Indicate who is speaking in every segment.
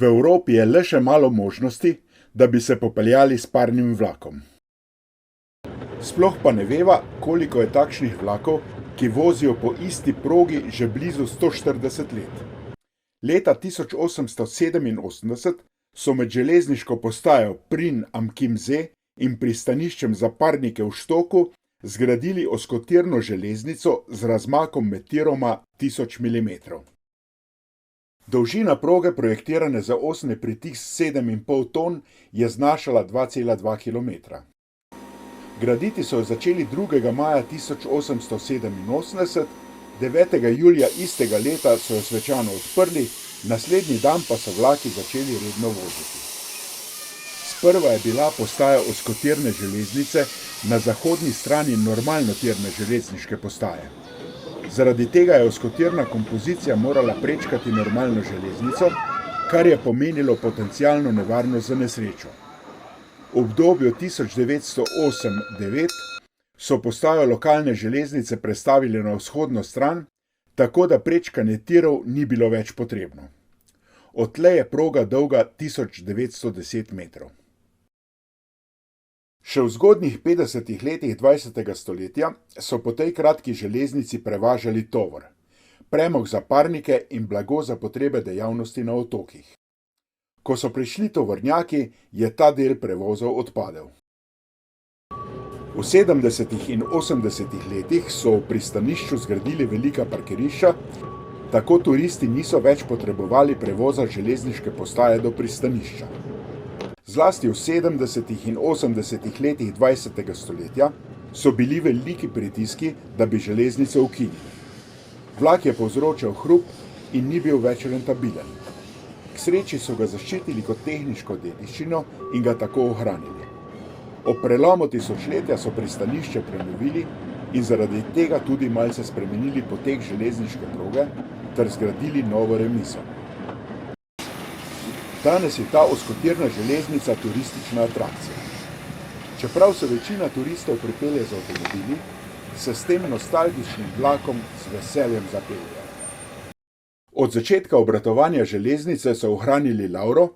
Speaker 1: V Evropi je le še malo možnosti, da bi se popeljali s parnim vlakom. Sploh pa ne veva, koliko je takšnih vlakov, ki vozijo po isti progi že blizu 140 let. Leta 1887 so med železniško postajo Prin am Chiemsee in pristaniščem za parnike v Stoku zgradili oskotirno železnico z razmakom med tiroma 1000 mm. Dolžina proge, projektirane za osni pritisk 7,5 ton, je znašala 2,2 km. Graditi so jo začeli 2. maja 1887, 9. julija istega leta so jo svečano odprli, naslednji dan pa so vlaki začeli redno voziti. Sprva je bila postaja oskotirne železnice na zahodni strani normalnotirne železniške postaje. Zaradi tega je oskotirna kompozicija morala prečkati normalno železnico, kar je pomenilo potencialno nevarnost za nesrečo. V obdobju 1908–9 so postajo lokalne železnice prestavili na vzhodno stran, tako da prečkanje tirov ni bilo več potrebno. Odtlej je proga dolga 1910 metrov. Še v zgodnjih 50. letih 20. stoletja so po tej kratki železnici prevažali tovor, premog za parnike in blago za potrebe dejavnosti na otokih. Ko so prišli tovornjaki, je ta del prevozov odpadel. V 70. in 80. letih so v pristanišču zgradili velika parkirišča, tako turisti niso več potrebovali prevoza železniške postaje do pristanišča. Zlasti v 70. in 80. letih 20. stoletja so bili veliki pritiski, da bi železnico ukinili. Vlak je povzročal hrup in ni bil več rentabilen. K sreči so ga zaščitili kot tehniško dediščino in ga tako ohranili. Ob prelomu tisočletja so pristanišče prenovili in zaradi tega tudi malce spremenili potek železniške proge ter zgradili novo remizo. Danes je ta oskotirna železnica turistična atrakcija. Čeprav se večina turistov pripelje z avtomobili, se s tem nostalgičnim vlakom z veseljem zapeljejo. Od začetka obratovanja železnice so ohranili Lauro,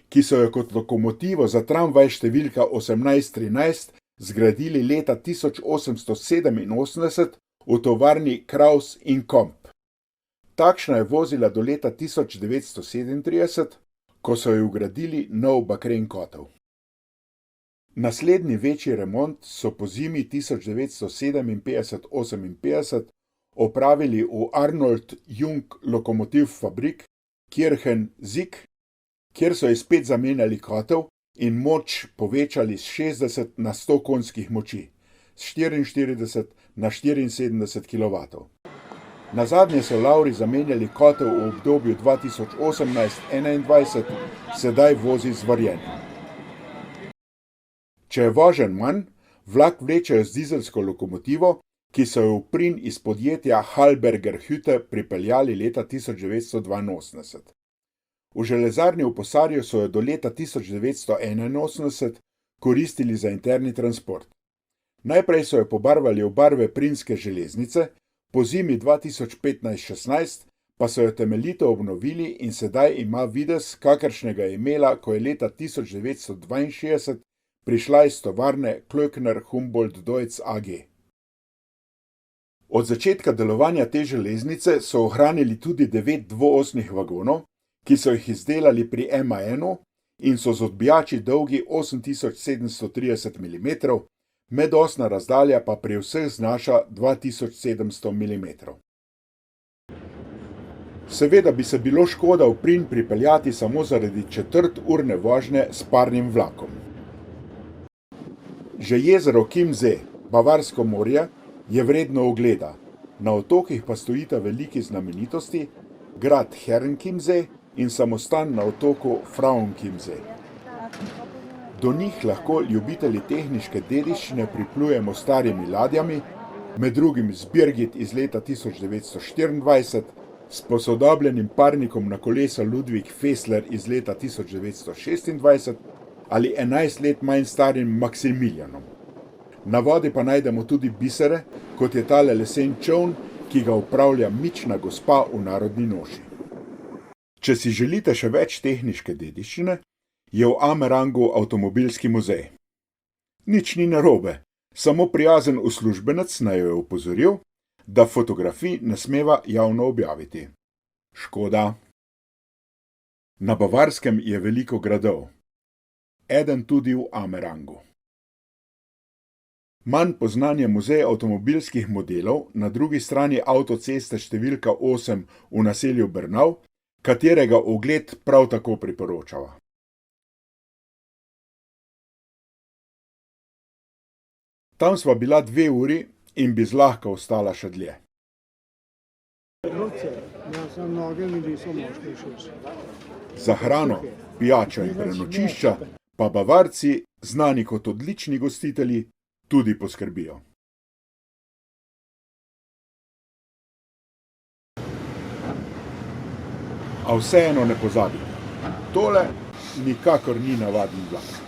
Speaker 1: ki so jo kot lokomotivo za tramvaj številka 1813 zgradili leta 1887 v tovarni Krauss in Komp. Takšna je vozila do leta 1937, ko so jo vgradili nov bakren kotel. Naslednji večji remont so po zimi 1957–58 opravili v Arnold Jung Lokomotiv Fabrik Kirchen-Sieg, kjer so ji spet zamenjali kotel in moč povečali z 60 na 100 konjskih moči, z 44 na 74 kW. Nazadnje so Lauri zamenjali kotel v obdobju 2018–2021, sedaj vozi z varjenjem. Če je voženj manj, vlak vlečejo z dizelsko lokomotivo, ki so jo v Prin iz podjetja Hallberger Hütte pripeljali leta 1982. V železarni v Posarju so jo do leta 1981 koristili za interni transport. Najprej so jo pobarvali v barve prinske železnice, po zimi 2015–16 pa so jo temeljito obnovili in sedaj ima videz, kakršnega je imela, ko je leta 1962 prišla iz tovarne Klöckner Humboldt Deutz AG. Od začetka delovanja te železnice so ohranili tudi 9 dvoosnih vagonov, ki so jih izdelali pri MAN-u in so z odbijači dolgi 8730 mm, medosna razdalja pa pri vseh znaša 2700 mm. Seveda bi se bilo škoda v Prin pripeljati samo zaradi četrturne vožnje s parnim vlakom. Že jezero Chiemsee, Bavarsko morje, je vredno ogleda, na otokih pa stojita veliki znamenitosti, grad Herrenchiemsee in samostan na otoku Frauenchiemsee. Do njih lahko ljubitelji tehniške dediščine priplujemo starimi ladjami, med drugim z Birgit iz leta 1924, s posodobljenim parnikom na kolesa Ludwig Fessler iz leta 1926 ali 11 let manj starim Maximilianom. Na vodi pa najdemo tudi bisere, kot je tale lesen čoln, ki ga upravlja mična gospa v narodni noši. Če si želite še več tehniške dediščine, je v Amerangu avtomobilski muzej. Nič ni narobe, samo prijazen uslužbenec naju je opozoril, da fotografij ne smeva javno objaviti. Škoda. Na Bavarskem je veliko gradov. Eden tudi v Amerangu. Manj poznan je muzej avtomobilskih modelov na drugi strani avtoceste številka 8 v naselju Brnav, katerega ogled prav tako priporočava. Tam sva bila 2 uri in bi zlahka ostala še dlje. Za hrano, pijačo in prenočišča pa Bavarci, znani kot odlični gostitelji, tudi poskrbijo. A vseeno ne pozabite, tole nikakor ni navaden vlak.